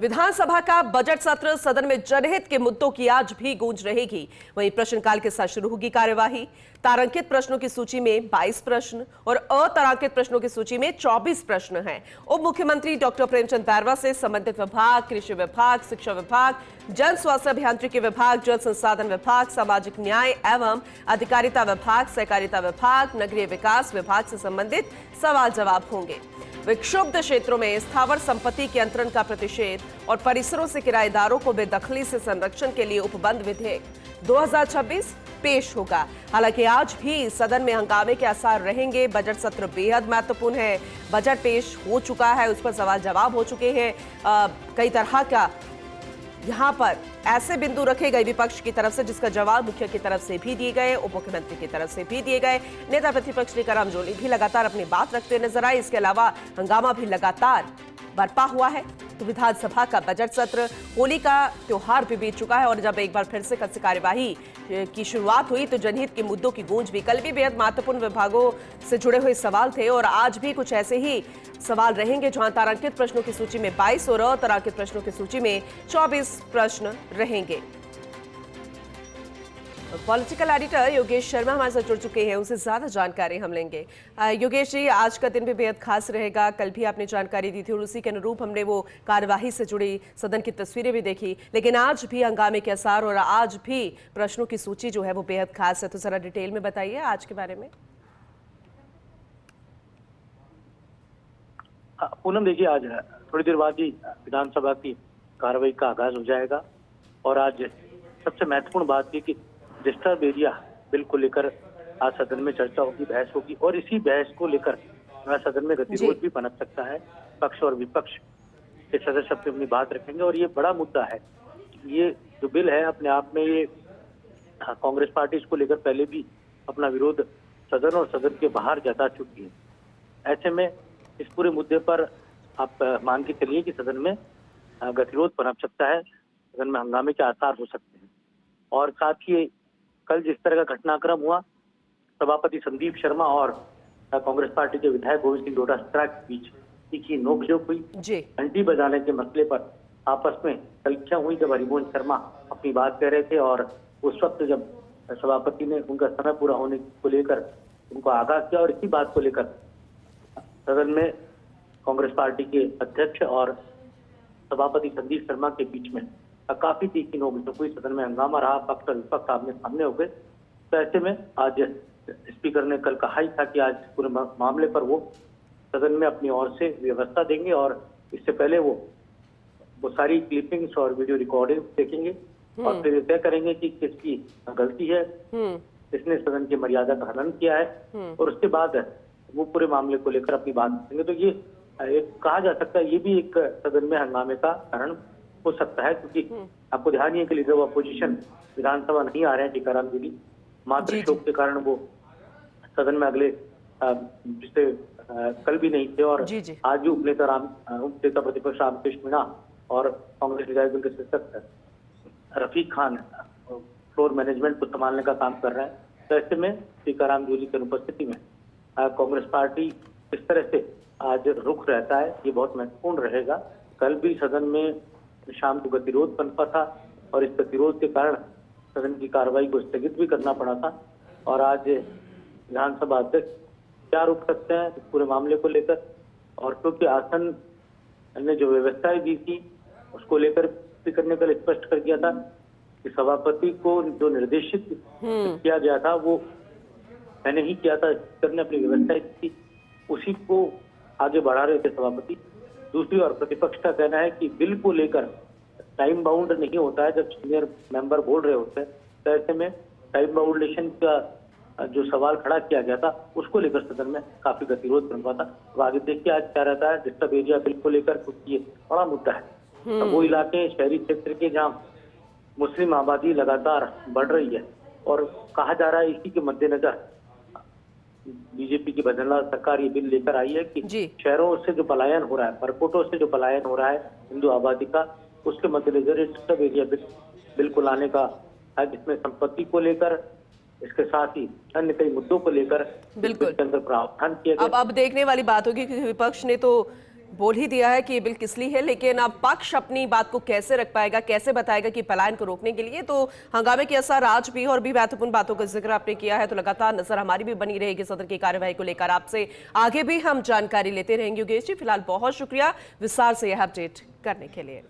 विधानसभा का बजट सत्र, सदन में जनहित के मुद्दों की आज भी गूंज रहेगी। वहीं प्रश्नकाल के साथ शुरू होगी कार्यवाही। तारांकित प्रश्नों की सूची में 22 प्रश्न और अतारांकित प्रश्नों की सूची में 24 प्रश्न हैं। उप मुख्यमंत्री डॉक्टर प्रेमचंद बैरवा से संबंधित विभाग, कृषि विभाग, शिक्षा विभाग, जन स्वास्थ्य अभियांत्रिकी विभाग, जल संसाधन विभाग, सामाजिक न्याय एवं अधिकारिता विभाग, सहकारिता विभाग, नगरीय विकास विभाग से संबंधित सवाल जवाब होंगे। विक्षुब्ध क्षेत्रों में स्थावर संपत्ति के अंतरण का प्रतिषेध और परिसरों से किराएदारों को बेदखली से संरक्षण के लिए उपबंध विधेयक 2026 पेश होगा। हालांकि आज भी सदन में हंगामे के आसार रहेंगे। बजट सत्र बेहद महत्वपूर्ण है। बजट पेश हो चुका है, उस पर सवाल जवाब हो चुके हैं। कई तरह का यहाँ पर ऐसे बिंदु रखे गए विपक्ष की तरफ से, जिसका जवाब मुख्य की तरफ से भी दिए गए, उप मुख्यमंत्री की तरफ से भी दिए गए। नेता प्रतिपक्ष टीकाराम जूली भी लगातार अपनी बात रखते नजर आए। इसके अलावा हंगामा भी लगातार बरपा हुआ है। तो विधानसभा का बजट सत्र, होली का त्योहार भी बीत चुका है और जब एक बार फिर से कल से कार्यवाही की शुरुआत हुई तो जनहित के मुद्दों की गूंज भी। कल भी बेहद महत्वपूर्ण विभागों से जुड़े हुए सवाल थे और आज भी कुछ ऐसे ही सवाल रहेंगे, जहां तारांकित प्रश्नों की सूची में 22 और अतारांकित प्रश्नों की सूची में 24 प्रश्न रहेंगे। पॉलिटिकल एडिटर योगेश शर्मा हमारे साथ जुड़ चुके हैं, उनसे ज्यादा जानकारी हम लेंगे। योगेश जी, आज का दिन भी बेहद खास रहेगा। कल भी आपने जानकारी दी थी और उसी के अनुरूप हमने वो कार्यवाही से जुड़ी सदन की तस्वीरें भी देखी, लेकिन आज भी हंगामे के आसार और आज भी प्रश्नों की सूची जो है वो बेहद खास है। तो जरा डिटेल में बताइए आज के बारे में। पूनम, देखिए, आज थोड़ी देर बाद ही विधानसभा की कार्रवाई का आगाज हो जाएगा और आज सबसे महत्वपूर्ण बात ये कि डिस्टर्ब एरिया बिल को लेकर आज सदन में चर्चा होगी, बहस होगी और इसी बहस को लेकर सदन में गतिरोध भी पनप सकता है। पक्ष और विपक्ष के सदस्य अपनी बात रखेंगे और ये बड़ा मुद्दा है। ये जो बिल है अपने आप में, ये कांग्रेस पार्टी इसको लेकर पहले भी अपना विरोध सदन और सदन के बाहर जता चुकी है। ऐसे में इस पूरे मुद्दे पर आप मान के चलिए कि सदन में गतिरोध पनप सकता है, सदन में हंगामे के आसार हो सकते हैं। और साथ ही कल जिस तरह का घटनाक्रम हुआ, सभापति संदीप शर्मा और कांग्रेस पार्टी के विधायक गोविंद सिंह डोटासरा के बीच तीखी नोकझोंक हुई। घंटी बजाने के मसले पर आपस में तलखियां हुई जब हरिवंश शर्मा अपनी बात कह रहे थे और उस वक्त जब सभापति ने उनका समय पूरा होने को लेकर उनको आगाह किया और इसी बात को लेकर सदन में कांग्रेस पार्टी के अध्यक्ष और सभापति संदीप शर्मा के बीच में काफी तीखी नोकझोंक हुई। सदन में हंगामा रहा, पक्ष और विपक्ष आमने सामने हो गए। तो ऐसे में आज स्पीकर ने कल कहा ही था कि आज पूरे मामले पर वो सदन में अपनी ओर से व्यवस्था देंगे और इससे पहले वो सारी क्लिपिंग्स और वीडियो रिकॉर्डिंग देखेंगे और फिर तय करेंगे कि किसकी गलती है, किसने सदन की मर्यादा का हनन किया है और उसके बाद वो पूरे मामले को लेकर अपनी बात करेंगे। तो ये एक कहा जा सकता है, ये भी एक सदन में हंगामे का कारण हो सकता है, क्योंकि आपको ध्यान है कि लीडर ऑफ अपोजिशन विधानसभा नहीं आ रहे हैं टीकाराम जूली। मातृ शोक के कारण वो सदन में अगले जिससे कल भी नहीं थे और आज भी उपनेता प्रतिपक्ष रामकृष्ण मीणा और कांग्रेस विधायक दल के सदस्य रफीक खान फ्लोर मैनेजमेंट को संभालने का काम कर रहे हैं। तो ऐसे में टीकाराम जूली की अनुपस्थिति में कांग्रेस पार्टी किस तरह से आज रुख रहता है, ये बहुत महत्वपूर्ण रहेगा। कल भी सदन में शाम को गतिरोध पनपा था और इस गतिरोध के कारण सदन की कार्रवाई को स्थगित भी करना पड़ा था और आज विधानसभा अध्यक्ष क्या रुक सकते हैं इस पूरे मामले को लेकर। और क्योंकि आसन ने जो व्यवस्थाएं दी थी उसको लेकर स्पीकर ने कल स्पष्ट कर दिया था कि सभापति को जो निर्देशित किया गया था वो मैंने ही किया था, स्पीकर ने अपनी व्यवस्थाएं की, उसी को आगे बढ़ा रहे थे सभापति। दूसरी ओर प्रतिपक्ष का कहना है कि बिल को लेकर टाइम बाउंड नहीं होता है जब सीनियर मेंबर बोल रहे होते हैं। तो ऐसे में टाइम बाउंडेशन का जो सवाल खड़ा किया गया था उसको लेकर सदन में काफी गतिरोध बन रहा था। तो आगे देखिए आज क्या रहता है डिस्टर्ब एरिया बिल को लेकर, क्योंकि ये बड़ा मुद्दा है। तो वो इलाके शहरी क्षेत्र के जहाँ मुस्लिम आबादी लगातार बढ़ रही है और कहा जा रहा है इसी के मद्देनजर बीजेपी की बदलाव सरकार ये बिल लेकर आई है कि शहरों से जो पलायन हो रहा है, परकोटों से जो पलायन हो रहा है हिंदू आबादी का, उसके मद्देनजर सब एरिया बिल को लाने का है, जिसमें संपत्ति को लेकर इसके साथ ही अन्य कई मुद्दों को लेकर बिल्कुल अंदर प्रावधान किया गया। अब देखने वाली बात होगी कि विपक्ष ने तो बोल ही दिया है कि ये बिल किस लिए है, लेकिन अब पक्ष अपनी बात को कैसे रख पाएगा, कैसे बताएगा कि पलायन को रोकने के लिए। तो हंगामे के असर आज भी और भी महत्वपूर्ण बातों का जिक्र आपने किया है, तो लगातार नजर हमारी भी बनी रहेगी सदन की कार्यवाही को लेकर। आपसे आगे भी हम जानकारी लेते रहेंगे योगेश जी। फिलहाल बहुत शुक्रिया विस्तार से यह अपडेट करने के लिए।